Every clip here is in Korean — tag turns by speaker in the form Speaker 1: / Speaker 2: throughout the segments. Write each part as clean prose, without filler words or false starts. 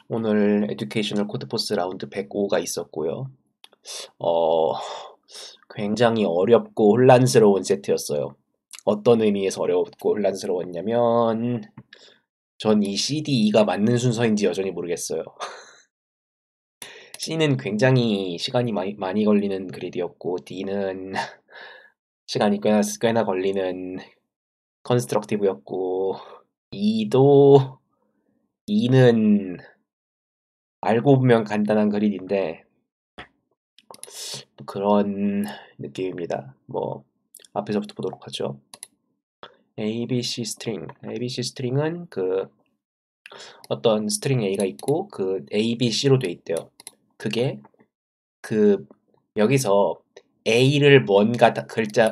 Speaker 1: 오늘 에듀케이셔널 코드포스 라운드 105가 있었고요. 어, 굉장히 어렵고 혼란스러운 세트였어요. 어떤 의미에서 어렵고 혼란스러웠냐면 전 이 C, D, E가 맞는 순서인지 여전히 모르겠어요. C는 굉장히 시간이 많이 걸리는 그리드였고 D는 시간이 꽤나 걸리는 컨스트럭티브였고 E는 알고 보면 간단한 그리드인데 그런 느낌입니다. 뭐 앞에서부터 보도록 하죠. ABC 스트링은 그 어떤 스트링 A가 있고 그 A, B, C로 돼 있대요. 그게 그 여기서 A를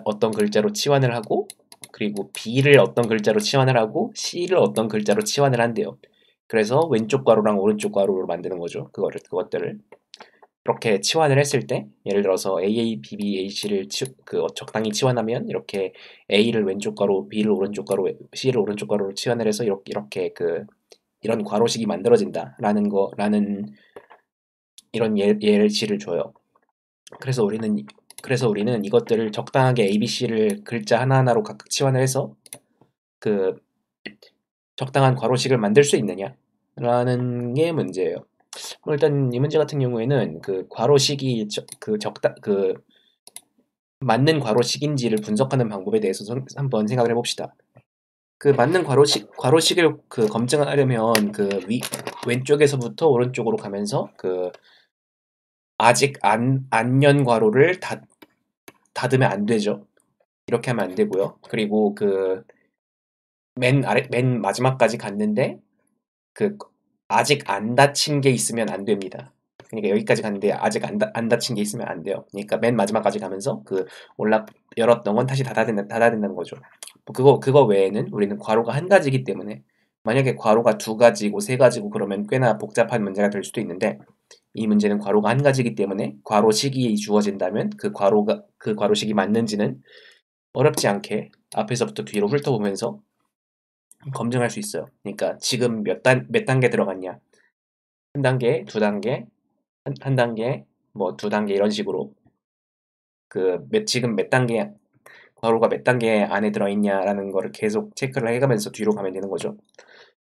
Speaker 1: 어떤 글자로 치환을 하고 그리고 B를 어떤 글자로 치환을 하고 C를 어떤 글자로 치환을 한대요. 그래서 왼쪽 괄호랑 오른쪽 괄호로 만드는 거죠. 그것들을. 이렇게 치환을 했을 때 예를 들어서 AA, BB, AC를 적당히 치환하면 이렇게 A를 왼쪽 가로, B를 오른쪽 가로, C를 오른쪽 가로로 치환을 해서 이렇게 이런 괄호식이 만들어진다라는 이런 예시를 줘요. 그래서 우리는 이것들을 적당하게 A, B, C를 글자 하나하나로 각각 치환을 해서 그 적당한 괄호식을 만들 수 있느냐라는 게 문제예요. 일단 이 문제 같은 경우에는 그 괄호식이 맞는 괄호식인지를 분석하는 방법에 대해서 한번 생각을 해봅시다. 그 맞는 괄호식을 검증하려면 왼쪽에서부터 오른쪽으로 가면서 아직 안연 괄호를 닫으면 안 되죠. 이렇게 하면 안 되고요. 그리고 맨 마지막까지 갔는데 그 아직 안 닫힌 게 있으면 안 됩니다. 그러니까 여기까지 갔는데 아직 안 닫힌 게 있으면 안 돼요. 그러니까 맨 마지막까지 가면서 열었던 건 다시 닫아야 된다는 거죠. 뭐 그거 외에는 우리는 괄호가 한 가지이기 때문에 만약에 괄호가 두 가지고 세 가지고 그러면 꽤나 복잡한 문제가 될 수도 있는데 이 문제는 괄호가 한 가지이기 때문에 괄호식이 주어진다면 그 괄호식이 맞는지는 어렵지 않게 앞에서부터 뒤로 훑어보면서 검증할 수 있어요. 그러니까 지금 몇 단계 들어갔냐? 한 단계, 두 단계, 한 단계, 뭐 두 단계 이런 식으로 지금 몇 단계 괄호가 몇 단계 안에 들어있냐라는 거를 계속 체크를 해가면서 뒤로 가면 되는 거죠.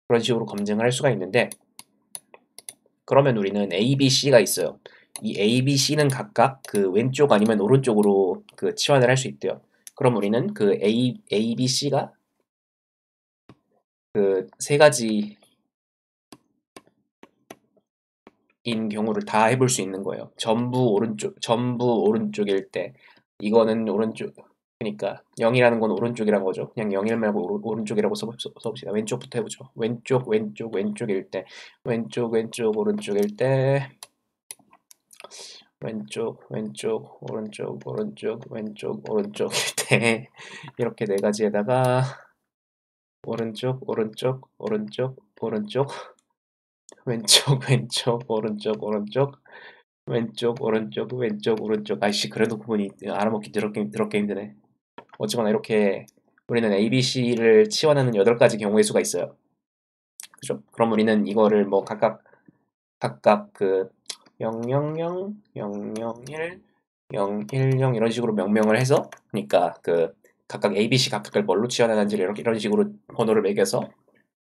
Speaker 1: 그런 식으로 검증을 할 수가 있는데 그러면 우리는 A, B, C가 있어요. 이 A, B, C는 각각 그 왼쪽 아니면 오른쪽으로 치환을 할 수 있대요. 그럼 우리는 A, B, C가 그 세 가지인 경우를 다 해볼 수 있는 거예요. 전부 오른쪽일 때 이거는 오른쪽 그러니까 0이라는 건 오른쪽이란 거죠. 그냥 0일 말고 오른쪽이라고 써봅시다. 왼쪽부터 해보죠. 왼쪽일 때 오른쪽일 때 오른쪽일 때 이렇게 네 가지에다가 오른쪽 오른쪽 아이씨 그래도 구분이 알아먹기 더럽게 힘드네. 어쨌거나 이렇게 우리는 A, B, C를 치환하는 8가지 경우의 수가 있어요. 그죠? 그럼 우리는 이거를 뭐 각각 000, 001, 010 이런 식으로 명명을 해서 그러니까 각각 A, B, C 각각을 뭘로 치환하는지를 이런 식으로 번호를 매겨서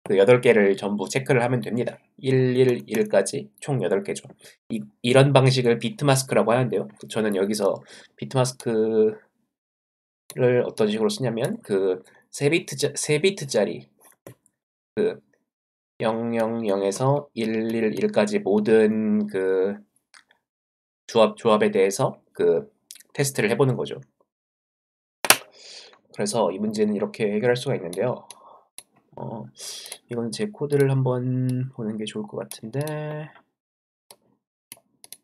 Speaker 1: 8개를 전부 체크를 하면 됩니다. 111까지 총 8개죠. 이런 방식을 비트마스크라고 하는데요. 저는 여기서 비트마스크를 어떤 식으로 쓰냐면 세 비트짜리 000에서 111까지 모든 조합에 대해서 테스트를 해보는 거죠. 그래서 이 문제는 이렇게 해결할 수가 있는데요. 이건 제 코드를 한번 보는 게 좋을 것 같은데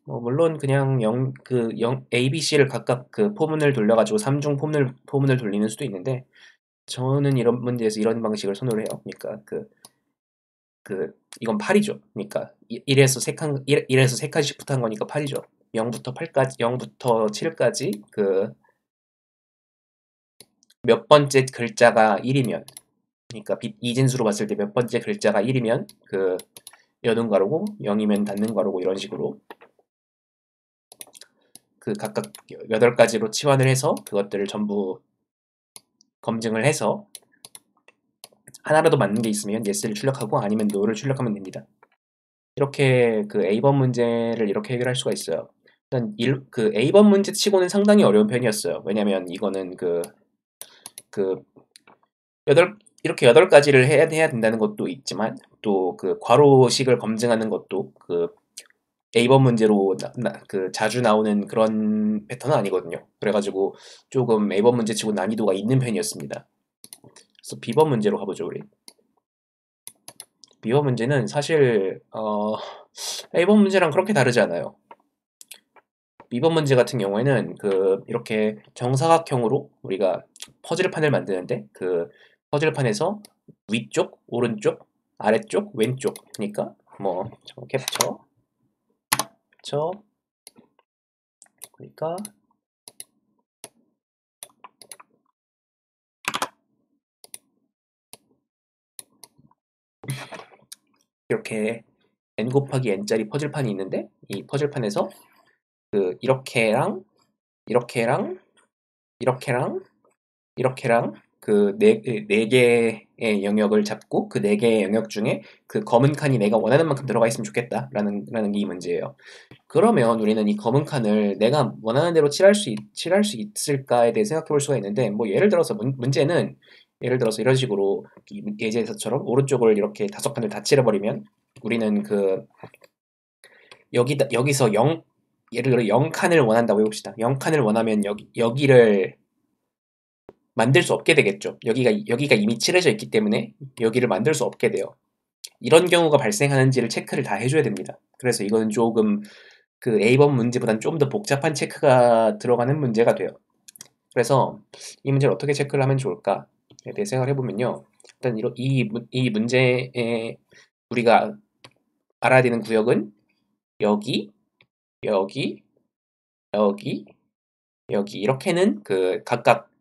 Speaker 1: 물론 그냥 A, B, C를 각각 포문을 돌려가지고 3중 포문을 돌리는 수도 있는데 저는 이런 문제에서 이런 방식을 선호를 해요. 그러니까 이건 8이죠. 그러니까 1에서 3칸씩부터 한 거니까 8이죠. 0부터 7까지 몇 번째 글자가 1이면 그러니까 이진수로 봤을 때 몇 번째 글자가 1이면 여는 괄호고 0이면 닫는 괄호고 이런 식으로 그 각각 8가지로 치환을 해서 그것들을 전부 검증을 해서 하나라도 맞는 게 있으면 yes를 출력하고 아니면 no를 출력하면 됩니다. 이렇게 그 A번 문제를 이렇게 해결할 수가 있어요. 일단 그 A번 문제 치고는 상당히 어려운 편이었어요. 왜냐면 이거는 그 이렇게 8가지를 해야 된다는 것도 있지만 또 그 괄호식을 검증하는 것도 그 A번 문제로 그 자주 나오는 그런 패턴은 아니거든요. 그래가지고 조금 A번 문제 치고 난이도가 있는 편이었습니다. 그래서 B번 문제로 가보죠, 우리. B번 문제는 사실 A번 문제랑 그렇게 다르지 않아요. B번 문제 같은 경우에는 그 이렇게 정사각형으로 우리가 퍼즐판을 만드는데 그 퍼즐판에서 위쪽, 오른쪽, 아래쪽, 왼쪽 그러니까 뭐 캡처 그러니까 이렇게 n 곱하기 n짜리 퍼즐판이 있는데 이 퍼즐판에서 그 이렇게랑 이렇게랑 이렇게랑 이렇게랑 그 네 개의 영역을 잡고 그 네 개의 영역 중에 그 검은 칸이 내가 원하는 만큼 들어가 있으면 좋겠다라는 게 이 문제예요. 그러면 우리는 이 검은 칸을 내가 원하는 대로 칠할 수 있을까에 대해 생각해 볼 수가 있는데 뭐 예를 들어서 문제는 예를 들어서 이런 식으로 예제에서처럼 오른쪽을 이렇게 5칸을 다 칠해버리면 우리는 그 여기서 예를 들어 0칸을 원한다고 해봅시다. 0칸을 원하면 여기를 만들 수 없게 되겠죠. 여기가 이미 칠해져 있기 때문에 여기를 만들 수 없게 돼요. 이런 경우가 발생하는지를 체크를 다 해줘야 됩니다. 그래서 이거는 조금 그 A번 문제보다는 좀 더 복잡한 체크가 들어가는 문제가 돼요. 그래서 이 문제를 어떻게 체크를 하면 좋을까에 대해 생각을 해보면요. 일단 이 문제에 우리가 알아야 되는 구역은 여기, 여기, 여기, 여기 이렇게는 그 각각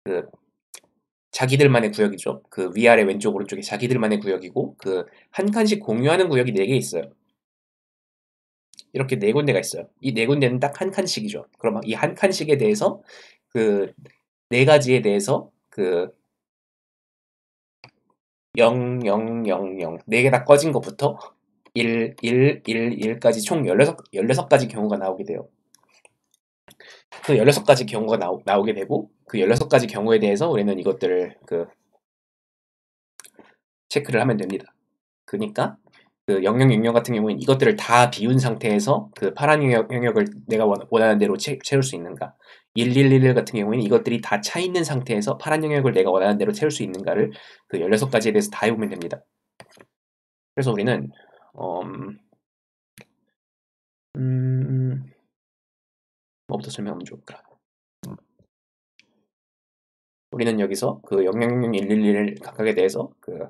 Speaker 1: 그 자기들만의 구역이죠. 그 위아래 왼쪽 오른쪽에 자기들만의 구역이고 그 한 칸씩 공유하는 구역이 4개 있어요. 이렇게 4군데가 있어요. 이 4군데는 딱 한 칸씩이죠. 그럼 이 한 칸씩에 대해서 그 4가지에 대해서 그 0, 0, 0, 0 4개 다 꺼진 것부터 1, 1, 1, 1까지 총 16가지 경우가 나오게 돼요. 그 16가지 경우가 나오게 되고 그 16가지 경우에 대해서 우리는 이것들을 그 체크를 하면 됩니다. 그러니까 그 0000 같은 경우는 이것들을 다 비운 상태에서 그 파란 영역을 내가 원하는 대로 채울 수 있는가 1111 같은 경우에는 이것들이 다 차 있는 상태에서 파란 영역을 내가 원하는 대로 채울 수 있는가를 그 16가지에 대해서 다 해보면 됩니다. 그래서 우리는 뭐부터 설명하면 좋을까? 우리는 여기서 그 0000, 111 각각에 대해서 그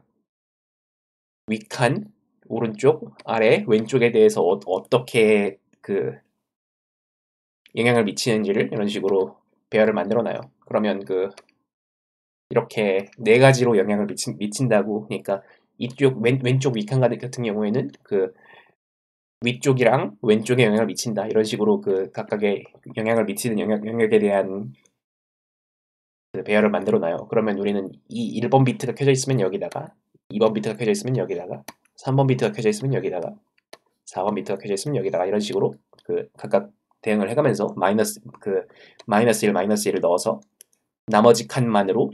Speaker 1: 윗칸, 오른쪽, 아래, 왼쪽에 대해서 어떻게 그 영향을 미치는지를 이런 식으로 배열을 만들어 놔요. 그러면 그 이렇게 4가지로 영향을 미친다고 그러니까 이쪽 왼쪽 윗칸 같은 경우에는 그 위쪽이랑 왼쪽에 영향을 미친다 이런 식으로 그 각각의 영향을 미치는 영역에 대한 그 배열을 만들어 놔요. 그러면 우리는 이 1번 비트가 켜져 있으면 여기다가 2번 비트가 켜져 있으면 여기다가 3번 비트가 켜져 있으면 여기다가 4번 비트가 켜져 있으면 여기다가 이런 식으로 그 각각 대응을 해가면서 마이너스 1, 마이너스 1을 넣어서 나머지 칸만으로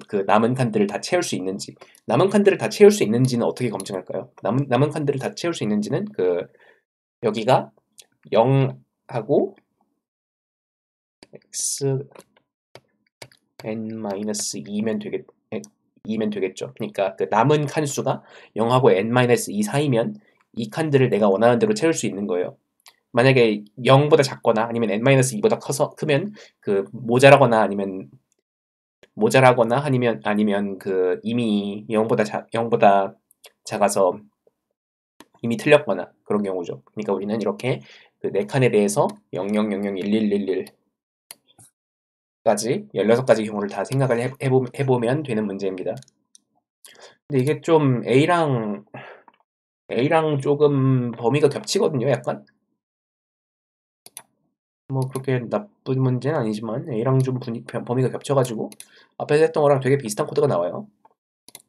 Speaker 1: 그 남은 칸들을 다 채울 수 있는지 남은 칸들을 다 채울 수 있는지는 어떻게 검증할까요? 남은 칸들을 다 채울 수 있는지는 그 여기가 0하고 x n-2면 되겠죠. 그러니까 그 남은 칸수가 0하고 n-2 사이면 이 칸들을 내가 원하는 대로 채울 수 있는 거예요. 만약에 0보다 작거나 아니면 n-2보다 크면 그 모자라거나 아니면 그 이미 0보다 작아서 이미 틀렸거나 그런 경우죠. 그러니까 우리는 이렇게 그 4칸에 대해서 00001111 까지 16가지 경우를 다 생각을 해보면 되는 문제입니다. 근데 이게 좀 A랑 A랑 조금 범위가 겹치거든요, 약간. 뭐 그렇게 나쁜 문제는 아니지만 A랑 좀 범위가 겹쳐가지고 앞에서 했던 거랑 되게 비슷한 코드가 나와요.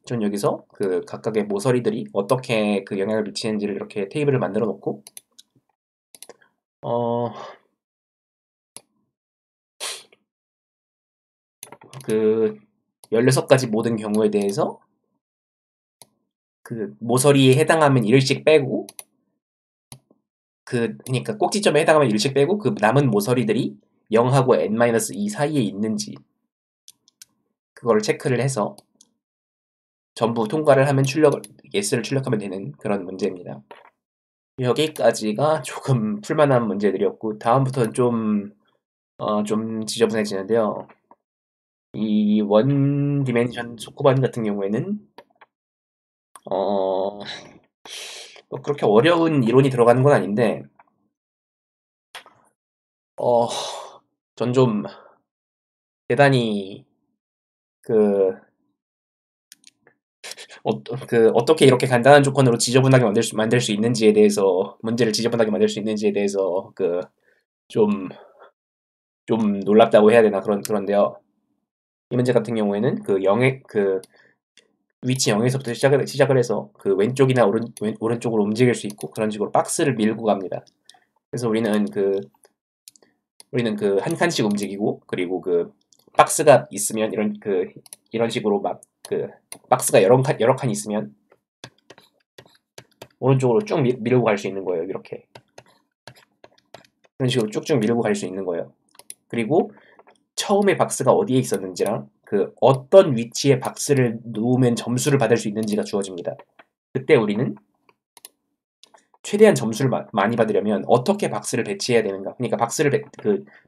Speaker 1: 전 여기서 그 각각의 모서리들이 어떻게 그 영향을 미치는지를 이렇게 테이블을 만들어 놓고 그 16가지 모든 경우에 대해서 그 모서리에 해당하면 1씩 빼고 그러니까 꼭지점에 해당하면 1씩 빼고 그 남은 모서리들이 0하고 n-2 사이에 있는지 그걸 체크를 해서 전부 통과를 하면 yes를 출력하면 되는 그런 문제입니다. 여기까지가 조금 풀만한 문제들이었고 다음부터는 좀 지저분해지는데요. 이 원 디멘션 소코반 같은 경우에는 뭐 그렇게 어려운 이론이 들어가는 건 아닌데 전 좀 대단히 그, 어떻게 이렇게 간단한 조건으로 지저분하게 만들 수 있는지에 대해서 문제를 지저분하게 만들 수 있는지에 대해서 좀 좀 놀랍다고 해야 되나 그런데요. 이 문제 같은 경우에는 위치 0에서부터 시작을 해서 그 왼쪽이나 오른쪽으로 움직일 수 있고 그런 식으로 박스를 밀고 갑니다. 그래서 우리는 한 칸씩 움직이고 그리고 그 박스가 있으면 이런 식으로 막 박스가 여러 칸 있으면 오른쪽으로 쭉 밀고 갈 수 있는 거예요. 이렇게 그런 식으로 쭉쭉 밀고 갈 수 있는 거예요. 그리고 처음에 박스가 어디에 있었는지랑 그 어떤 위치에 박스를 놓으면 점수를 받을 수 있는지가 주어집니다. 그때 우리는 최대한 점수를 많이 받으려면 어떻게 박스를 배치해야 되는가? 그러니까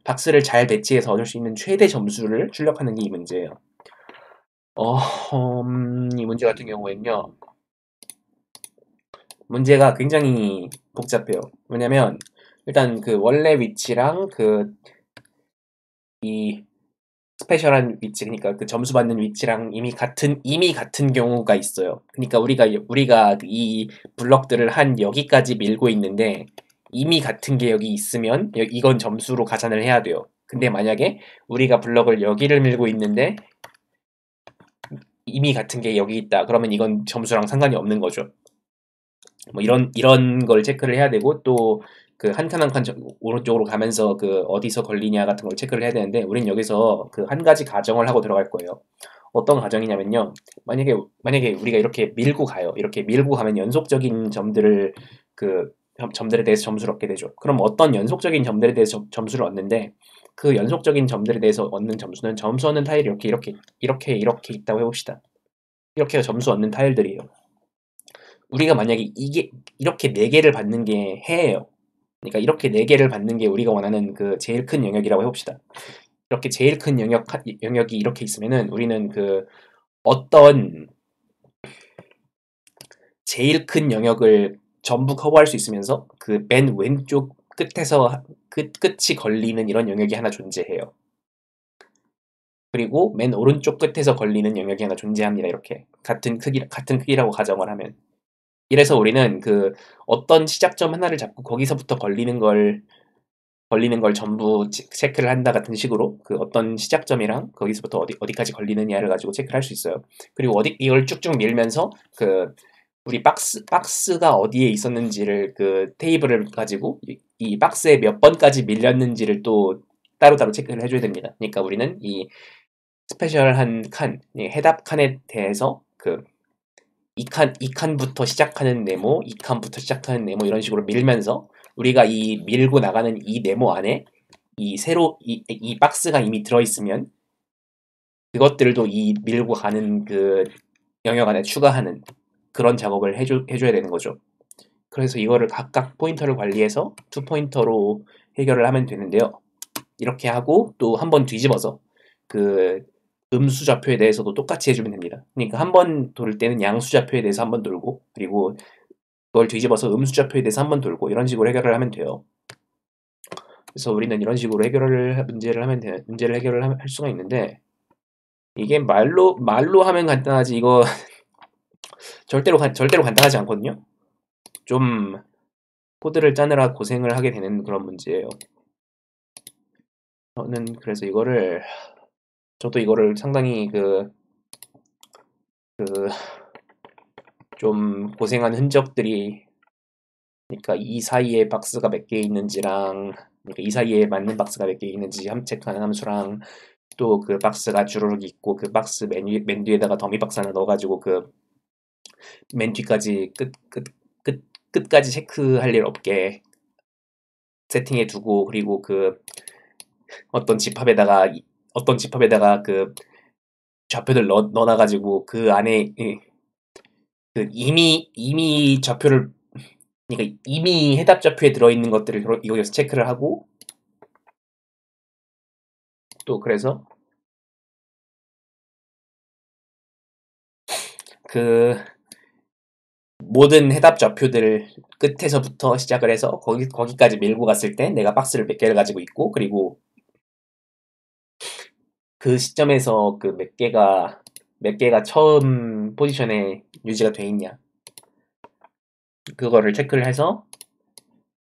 Speaker 1: 박스를 잘 배치해서 얻을 수 있는 최대 점수를 출력하는 게 이 문제예요. 이 문제 같은 경우에는요. 문제가 굉장히 복잡해요. 왜냐면 일단 그 원래 위치랑 이 스페셜한 위치, 그러니까 그 점수 받는 위치랑 이미 같은 경우가 있어요. 그러니까 우리가 이 블럭들을 한 여기까지 밀고 있는데 이미 같은 게 여기 있으면 이건 점수로 가산을 해야 돼요. 근데 만약에 우리가 블럭을 여기를 밀고 있는데 이미 같은 게 여기 있다. 그러면 이건 점수랑 상관이 없는 거죠. 뭐 이런 걸 체크를 해야 되고 또 그 한 칸 한 칸 오른쪽으로 가면서 그 어디서 걸리냐 같은 걸 체크를 해야 되는데 우린 여기서 그 한 가지 가정을 하고 들어갈 거예요. 어떤 가정이냐면요. 만약에 우리가 이렇게 밀고 가요. 이렇게 밀고 가면 연속적인 점들에 대해서 점수를 얻게 되죠. 그럼 어떤 연속적인 점들에 대해서 점수를 얻는데 그 연속적인 점들에 대해서 얻는 점수는 점수 얻는 타일이 이렇게 있다고 해봅시다. 이렇게 점수 얻는 타일들이에요. 우리가 만약에 이렇게 4개를 받는 게 해예요. 그러니까 이렇게 4개를 받는 게 우리가 원하는 그 제일 큰 영역이라고 해봅시다. 이렇게 제일 큰 영역이 이렇게 있으면은 우리는 어떤 제일 큰 영역을 전부 커버할 수 있으면서 그 맨 왼쪽 끝에서 끝이 걸리는 이런 영역이 하나 존재해요. 그리고 맨 오른쪽 끝에서 걸리는 영역이 하나 존재합니다. 이렇게 같은 크기라고 가정을 하면. 이래서 우리는 어떤 시작점 하나를 잡고 거기서부터 걸리는 걸 전부 체크를 한다 같은 식으로 어떤 시작점이랑 거기서부터 어디까지 걸리느냐를 가지고 체크를 할 수 있어요. 그리고 이걸 쭉쭉 밀면서 우리 박스가 어디에 있었는지를 테이블을 가지고 이 박스에 몇 번까지 밀렸는지를 또 따로따로 체크를 해줘야 됩니다. 그러니까 우리는 이 스페셜한 해답 칸에 대해서 이 칸부터 시작하는 네모, 이 칸부터 시작하는 네모 이런 식으로 밀면서 우리가 이 밀고 나가는 이 네모 안에 이 박스가 이미 들어있으면 그것들도 이 밀고 가는 영역 안에 추가하는 그런 작업을 해줘야 되는 거죠. 그래서 이거를 각각 포인터를 관리해서 투 포인터로 해결을 하면 되는데요. 이렇게 하고 또 한 번 뒤집어서 음수 좌표에 대해서도 똑같이 해주면 됩니다. 그러니까 한 번 돌 때는 양수 좌표에 대해서 한 번 돌고 그리고 그걸 뒤집어서 음수 좌표에 대해서 한 번 돌고 이런 식으로 해결을 하면 돼요. 그래서 우리는 이런 식으로 문제를 해결을 할 수가 있는데 이게 말로 하면 간단하지 이거 절대로 간단하지 않거든요. 좀 코드를 짜느라 고생을 하게 되는 그런 문제예요. 저는 그래서 저도 이거를 상당히 좀 고생한 흔적들이, 그러니까 이 사이에 박스가 몇 개 있는지랑, 그러니까 이 사이에 맞는 박스가 몇 개 있는지 체크하는 함수랑, 또 그 박스가 주르륵 있고 그 박스 맨 뒤에다가 더미 박스 하나 넣어가지고 그 맨 뒤까지 끝까지 체크할 일 없게 세팅해 두고, 그리고 어떤 집합에다가 그 좌표들 넣어놔가지고 그 안에 이미 좌표를, 그러니까 이미 해답 좌표에 들어있는 것들을 여기서 체크를 하고, 또 그래서 그 모든 해답 좌표들 끝에서부터 시작을 해서 거기까지 밀고 갔을 때 내가 박스를 몇 개를 가지고 있고, 그리고 그 시점에서 그 몇 개가 처음 포지션에 유지가 돼 있냐, 그거를 체크를 해서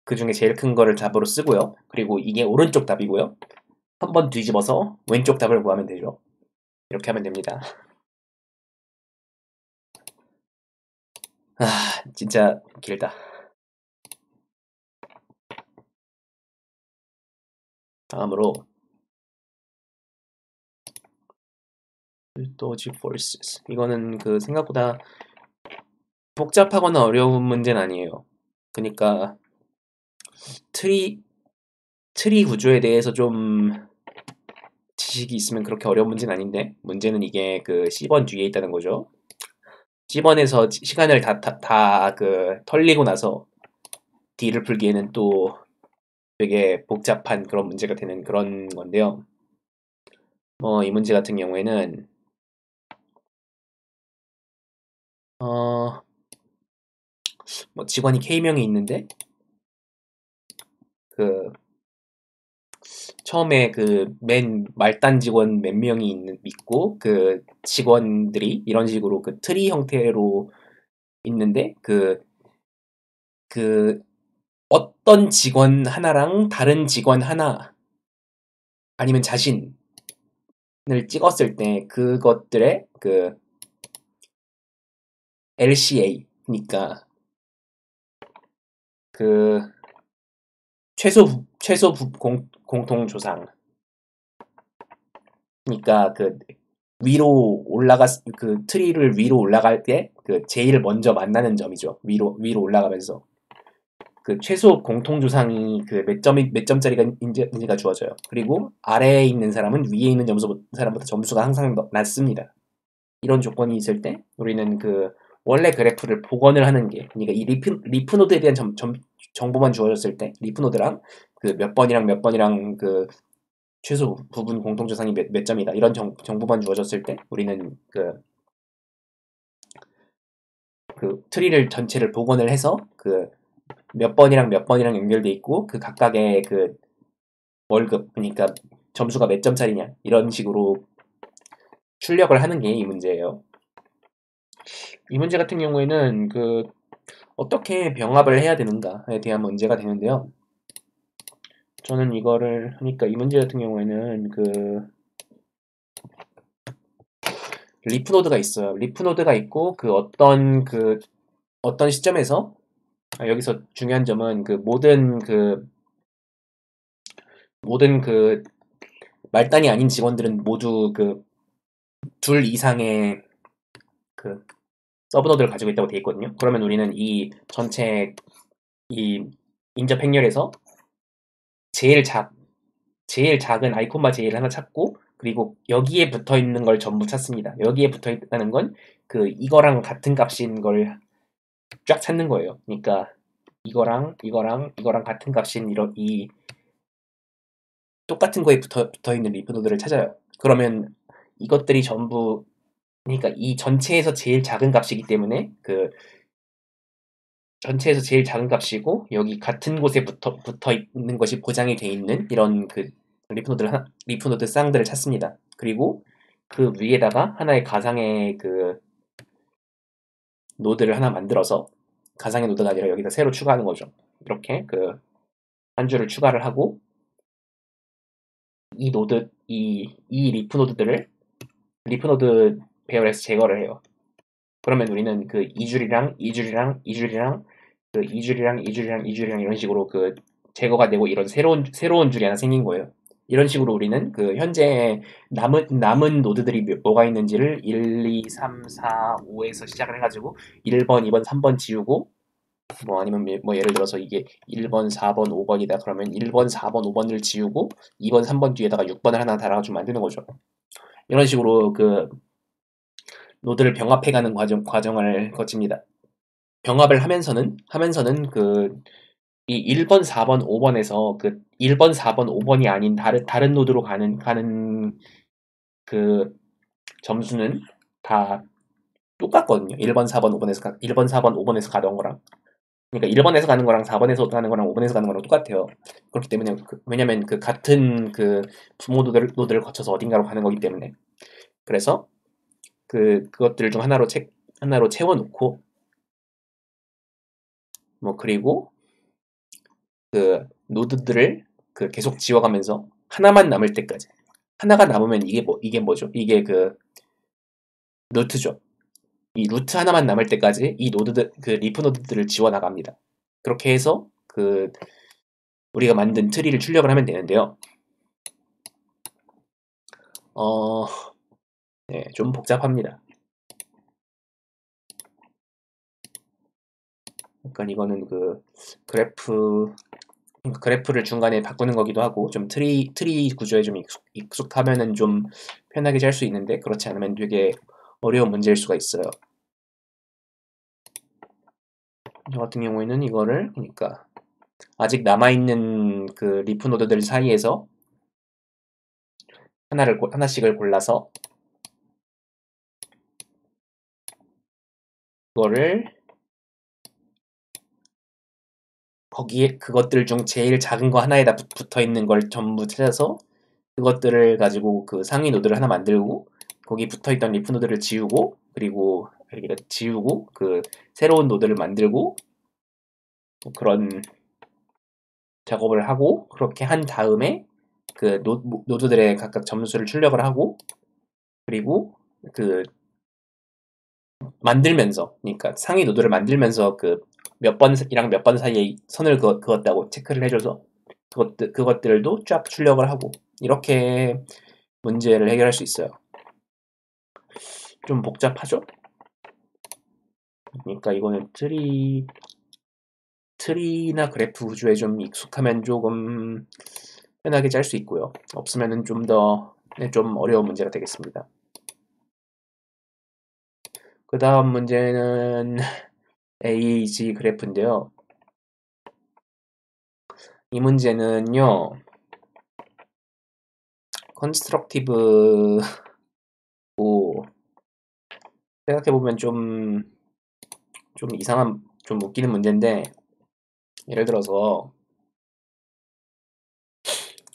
Speaker 1: 그 중에 제일 큰 거를 답으로 쓰고요. 그리고 이게 오른쪽 답이고요. 한 번 뒤집어서 왼쪽 답을 구하면 되죠. 이렇게 하면 됩니다. 아, 진짜 길다. 다음으로 도지 forces. 이거는 생각보다 복잡하거나 어려운 문제는 아니에요. 그러니까 트리 구조에 대해서 좀 지식이 있으면 그렇게 어려운 문제는 아닌데, 문제는 이게 C번 뒤에 있다는 거죠. C번에서 시간을 털리고 나서 D를 풀기에는 또 되게 복잡한 그런 문제가 되는 그런 건데요. 이 문제 같은 경우에는 직원이 K명이 있는데, 그 처음에 맨 말단 직원 몇 명이 있고, 그 직원들이 이런 식으로 트리 형태로 있는데, 그 어떤 직원 하나랑 다른 직원 하나, 아니면 자신을 찍었을 때 그것들의 LCA니까 그 최소 공통 조상, 그러니까 위로 트리를 위로 올라갈 때 제일 먼저 만나는 점이죠. 위로 올라가면서 최소 공통 조상이 몇 점짜리가 주어져요. 그리고 아래에 있는 사람은 위에 있는 사람보다 점수가 항상 낮습니다. 이런 조건이 있을 때 우리는 원래 그래프를 복원을 하는 게, 그러니까 이 리프 노드에 대한 정보만 주어졌을 때, 리프 노드랑 몇 번이랑 몇 번이랑 최소 부분 공통조상이 몇 점이다, 이런 정보만 주어졌을 때 우리는 트리를 전체를 복원을 해서 몇 번이랑 몇 번이랑 연결돼 있고 각각의 월급, 그러니까 점수가 몇 점짜리냐, 이런 식으로 출력을 하는 게 이 문제예요. 이 문제 같은 경우에는 어떻게 병합을 해야 되는가에 대한 문제가 되는데요. 저는 이거를 하니까 이 문제 같은 경우에는 리프 노드가 있어요. 리프 노드가 있고 어떤 시점에서, 여기서 중요한 점은 모든 말단이 아닌 직원들은 모두 둘 이상의 서브노드를 가지고 있다고 되어 있거든요. 그러면 우리는 이 전체 이 인접 행렬에서 제일 작은 아이콘바 제일 하나 찾고, 그리고 여기에 붙어 있는 걸 전부 찾습니다. 여기에 붙어 있다는 건 이거랑 같은 값인 걸 쫙 찾는 거예요. 그러니까 이거랑 같은 값인 이 똑같은 거에 붙어 있는 리프 노드를 찾아요. 그러면 이것들이 전부, 그러니까 이 전체에서 제일 작은 값이기 때문에 전체에서 제일 작은 값이고, 여기 같은 곳에 붙어 있는 것이 보장이 돼 있는 이런 리프 노드 쌍들을 찾습니다. 그리고 그 위에다가 하나의 가상의 노드를 하나 만들어서 가상의 노드가 아니라 여기다 새로 추가하는 거죠. 이렇게 그 한 줄을 추가를 하고 이 노드 이 리프 노드들을 리프 노드 배열에서 제거를 해요. 그러면 우리는 그 2줄이랑 2줄이랑 2줄이랑 그 2줄이랑 2줄이랑 2줄이랑 이런 식으로 그 제거가 되고 이런 새로운 줄이 하나 생긴 거예요. 이런 식으로 우리는 그 현재 남은 노드들이 뭐가 있는지를 1, 2, 3, 4, 5에서 시작을 해가지고 1번, 2번, 3번 지우고 뭐 아니면 뭐 예를 들어서 이게 1번, 4번, 5번이다 그러면 1번, 4번, 5번을 지우고 2번, 3번 뒤에다가 6번을 하나 달아가지고 만드는 거죠. 이런 식으로 그 노드를 병합해가는 과정을 거칩니다. 병합을 하면서는 그 이 1번, 4번, 5번에서 그 1번, 4번, 5번이 아닌 다른 노드로 가는 그 점수는 다 똑같거든요. 1번, 4번, 5번에서 가던 거랑. 그러니까 1번에서 가는 거랑 4번에서 가는 거랑 5번에서 가는 거랑 똑같아요. 그렇기 때문에 왜냐면 그 같은 그 부모 노드를 거쳐서 어딘가로 가는 거기 때문에. 그래서 그것들을 좀 하나로 채워놓고 뭐 그리고 그 노드들을 그 계속 지워가면서 하나만 남을 때까지 하나가 남으면 이게 뭐죠? 이게 그 루트죠. 이 루트 하나만 남을 때까지 이 노드들 그 리프 노드들을 지워 나갑니다. 그렇게 해서 그 우리가 만든 트리를 출력을 하면 되는데요. 네, 좀 복잡합니다. 그러니까 이거는 그 그래프를 중간에 바꾸는 거기도 하고 좀 트리 구조에 좀 익숙하면은 좀 편하게 짤 수 있는데 그렇지 않으면 되게 어려운 문제일 수가 있어요. 저 같은 경우에는 이거를 그러니까 아직 남아있는 그 리프 노드들 사이에서 하나씩을 골라서 그거를 거기에 그것들 중 제일 작은 거 하나에다 붙어 있는 걸 전부 찾아서 그것들을 가지고 그 상위 노드를 하나 만들고 거기 붙어 있던 리프 노드를 지우고 그리고 그 새로운 노드를 만들고 뭐 그런 작업을 하고 그렇게 한 다음에 그 노드들의 각각 점수를 출력을 하고 그리고 그 만들면서 그러니까 상위 노드를 만들면서 그 몇 번이랑 몇 번 사이에 선을 그었다고 체크를 해줘서 그것들도 쫙 출력을 하고 이렇게 문제를 해결할 수 있어요. 좀 복잡하죠? 그러니까 이거는 트리나 그래프 구조에 좀 익숙하면 조금 편하게 짤 수 있고요. 없으면은 좀 어려운 문제가 되겠습니다. 그 다음 문제는 AG 그래프인데요. 이 문제는요, 컨스트럭티브고 생각해보면 좀 이상한, 좀 웃기는 문제인데 예를 들어서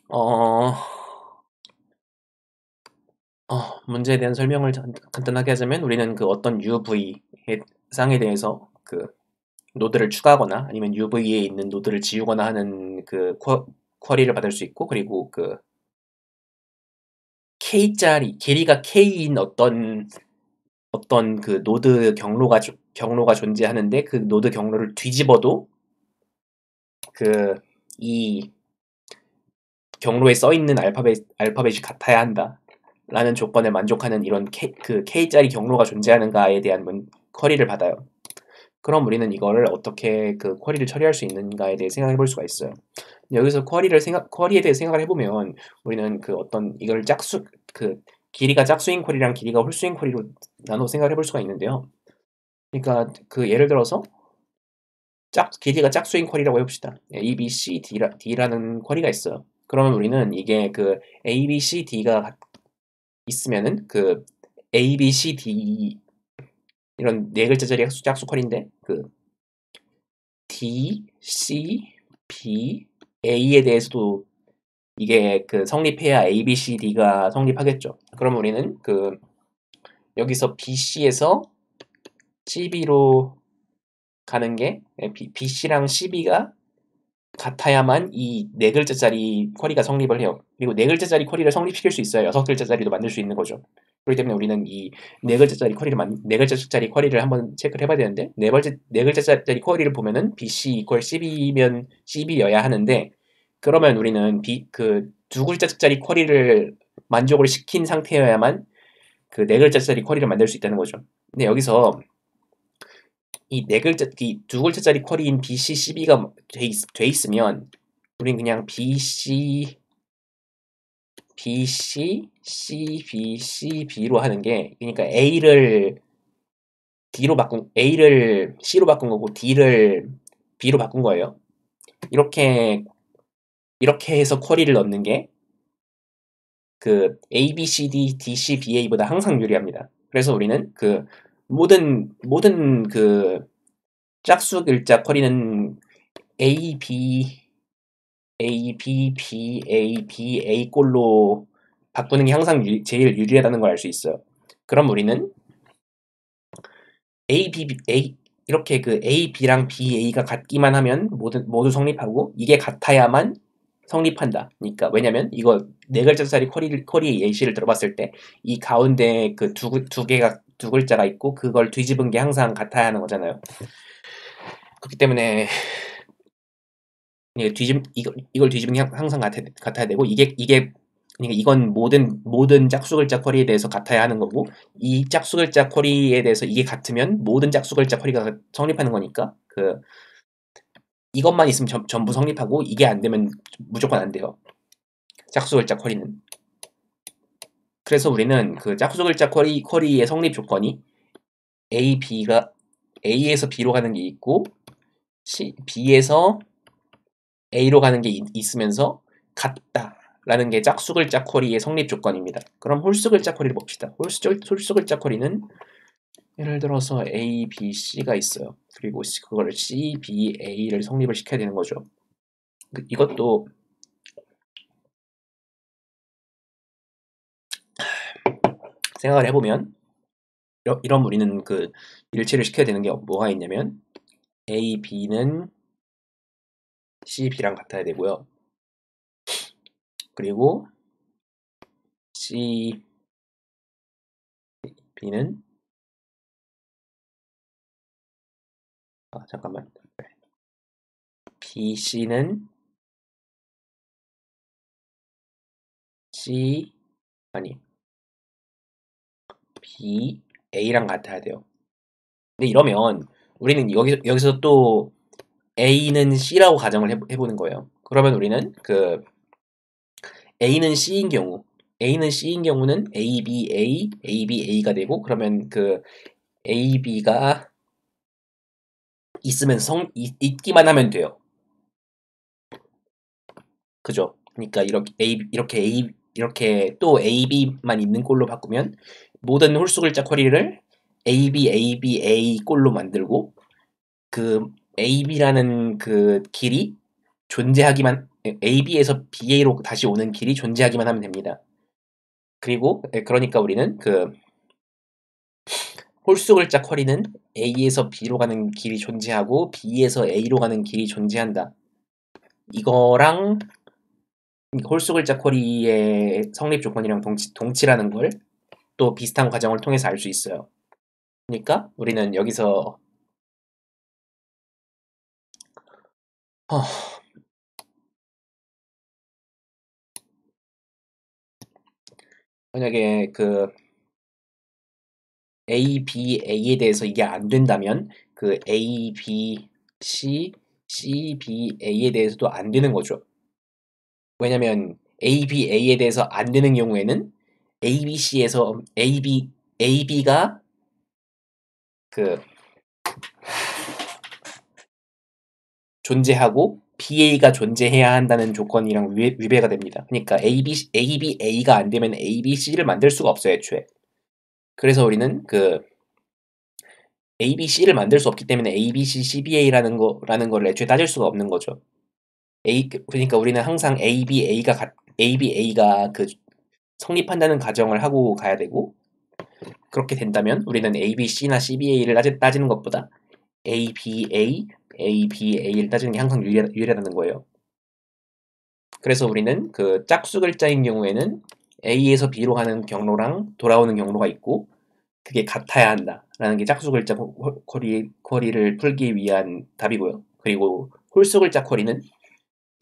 Speaker 1: 어, 문제에 대한 설명을 간단하게 하자면 우리는 그 어떤 UV 상에 대해서 그 노드를 추가하거나 아니면 UV에 있는 노드를 지우거나 하는 그 쿼리를 받을 수 있고 그리고 그 K짜리 길이가 K인 어떤 그 노드 경로가 존재하는데 그 노드 경로를 뒤집어도 그 이 경로에 써 있는 알파벳이 같아야 한다라는 조건에 만족하는 이런 그 K짜리 경로가 존재하는가에 대한 쿼리를 받아요. 그럼 우리는 이거를 어떻게 그 쿼리를 처리할 수 있는가에 대해 생각해 볼 수가 있어요. 여기서 쿼리에 대해 생각을 해보면 우리는 그 어떤 이걸 그 길이가 짝수인 쿼리랑 길이가 홀수인 쿼리로 나눠 생각을 해볼 수가 있는데요. 그러니까 그 예를 들어서 길이가 짝수인 쿼리라고 해봅시다. A, B, C, D라는 쿼리가 있어요. 그러면 우리는 이게 그 A, B, C, D가 있으면은 그 A, B, C, D 이런 네 글자짜리 짝수 쿼리인데 그 D, C, B, A에 대해서도 이게 그 성립해야 A, B, C, D가 성립하겠죠. 그럼 우리는 그 여기서 B, C에서 C, B로 가는 게 BC랑 CB가 같아야만 이 네 글자짜리 쿼리가 성립을 해요. 그리고 네 글자짜리 쿼리를 성립시킬 수 있어야 여섯 글자짜리도 만들 수 있는 거죠. 그렇기 때문에 우리는 이 네 글자짜리 쿼리를 한번 체크를 해봐야 되는데 네 글자짜리 쿼리를 보면은 BC 이퀄 CB면 CB여야 하는데 그러면 우리는 그 두 글자짜리 쿼리를 만족을 시킨 상태여야만 그 네 글자짜리 쿼리를 만들 수 있다는 거죠. 근데 여기서 이 두 글자짜리 쿼리인 BC, CB가 돼 있으면 우린 그냥 BC, C, B, C, B로 하는 게 그러니까 A를 C로 바꾼 거고 D를 B로 바꾼 거예요. 이렇게 해서 쿼리를 넣는 게 그 A, B, C, D, C, B, A보다 항상 유리합니다. 그래서 우리는 그 모든 그 짝수 글자 쿼리는 A, B, A 꼴로 바꾸는 게 항상 제일 유리하다는 걸 알 수 있어요. 그럼 우리는 이렇게 그 A, B랑 B, A가 같기만 하면 모두 성립하고 이게 같아야만 성립한다. 그러니까 왜냐면 이거 네 글자짜리 쿼리 예시를 들어봤을 때 이 가운데 그 두 글자가 있고 그걸 뒤집은 게 항상 같아야 하는 거잖아요. 그렇기 때문에 이걸 뒤집은 게 항상 같아야 되고 그러니까 이건 모든 짝수 글자 쿼리에 대해서 같아야 하는 거고 이 짝수 글자 쿼리에 대해서 이게 같으면 모든 짝수 글자 쿼리가 성립하는 거니까 그 이것만 있으면 전부 성립하고 이게 안 되면 무조건 안 돼요. 짝수 글자 쿼리는. 그래서 우리는 그 짝수 글자 쿼리의 성립 조건이 A에서 B로 가는 게 있고 B에서 A로 가는 게 있으면서 같다라는 게 짝수 글자 쿼리의 성립 조건입니다. 그럼 홀수 글자 쿼리를 봅시다. 홀수 글자 쿼리는 예를 들어서 A, B, C가 있어요. 그리고 그거를 C, B, A를 성립을 시켜야 되는 거죠. 이것도 생각을 해보면 이런 우리는 그 일치를 시켜야 되는 게 뭐가 있냐면 A, B는 C, B랑 같아야 되고요. 그리고 C, B는 잠깐만 B, C는 C 아니 B, A랑 같아야 돼요. 근데 이러면 우리는 여기서 또 A는 C라고 가정을 해보는 거예요. 그러면 우리는 그 A는 C인 경우는 ABA가 되고 그러면 그 AB가 있기만 하면 돼요. 그죠? 그러니까 이렇게 또 AB만 있는 꼴로 바꾸면 모든 홀수 글자 쿼리를 A 꼴로 만들고 그 AB라는 그 길이 존재하기만 AB에서 BA로 다시 오는 길이 존재하기만 하면 됩니다. 그리고 그러니까 우리는 그 홀수 글자 쿼리는 A에서 B로 가는 길이 존재하고 B에서 A로 가는 길이 존재한다. 이거랑 홀수 글자 쿼리의 성립 조건이랑 동치라는 걸 또 비슷한 과정을 통해서 알 수 있어요. 그러니까 우리는 여기서 어, 만약에 그 A, B, A에 대해서 이게 안 된다면 그 A, B, C, B, A에 대해서도 안 되는 거죠. 왜냐면 A, B, A에 대해서 안 되는 경우에는 A, B, C에서 AB가 그 존재하고 BA가 존재해야 한다는 조건이랑 위배가 됩니다. 그러니까 A가 안 되면 A, B, C를 만들 수가 없어요, 애초에. 그래서 우리는 그 A, B, C를 만들 수 없기 때문에 A, B, C, CBA라는 거를 애초에 따질 수가 없는 거죠. 그러니까 우리는 항상 A, B, A가 그 성립한다는 가정을 하고 가야 되고 그렇게 된다면 우리는 A, B, C나 CBA를 따지는 것보다 ABA를 따지는 게 항상 유리하다는 거예요. 그래서 우리는 그 짝수 글자인 경우에는 A에서 B로 가는 경로랑 돌아오는 경로가 있고 그게 같아야 한다라는 게 짝수 글자 쿼리를 풀기 위한 답이고요. 그리고 홀수 글자 쿼리는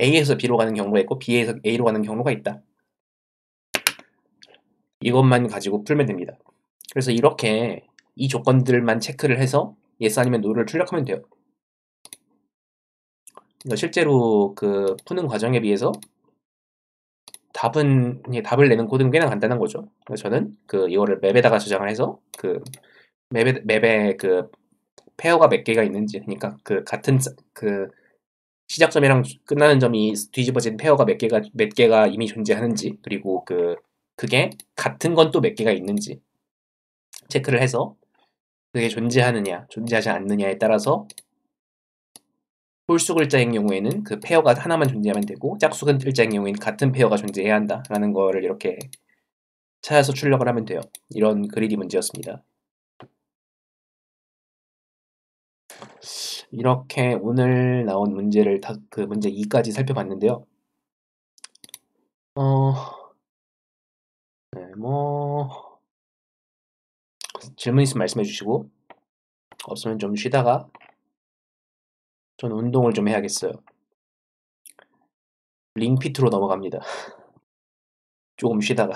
Speaker 1: A에서 B로 가는 경로가 있고 B에서 A로 가는 경로가 있다. 이것만 가지고 풀면 됩니다. 그래서 이렇게 이 조건들만 체크를 해서 yes 아니면 no를 출력하면 돼요. 실제로 그 푸는 과정에 비해서 답을 내는 코드는 꽤나 간단한 거죠. 그래서 저는 그 이거를 맵에다가 저장을 해서 그 맵에 그 페어가 몇 개가 있는지, 그러니까 그 같은 그 시작점이랑 끝나는 점이 뒤집어진 페어가 몇 개가 이미 존재하는지, 그리고 그게 같은 건 또 몇 개가 있는지 체크를 해서 그게 존재하느냐, 존재하지 않느냐에 따라서 홀수 글자인 경우에는 그 페어가 하나만 존재하면 되고 짝수 글자인 경우에는 같은 페어가 존재해야 한다라는 거를 이렇게 찾아서 출력을 하면 돼요. 이런 그리디 문제였습니다. 이렇게 오늘 나온 문제를 그 문제 2까지 살펴봤는데요. 네, 질문 있으면 말씀해 주시고 없으면 좀 쉬다가 전 운동을 좀 해야겠어요. 링피트로 넘어갑니다. 조금 쉬다가.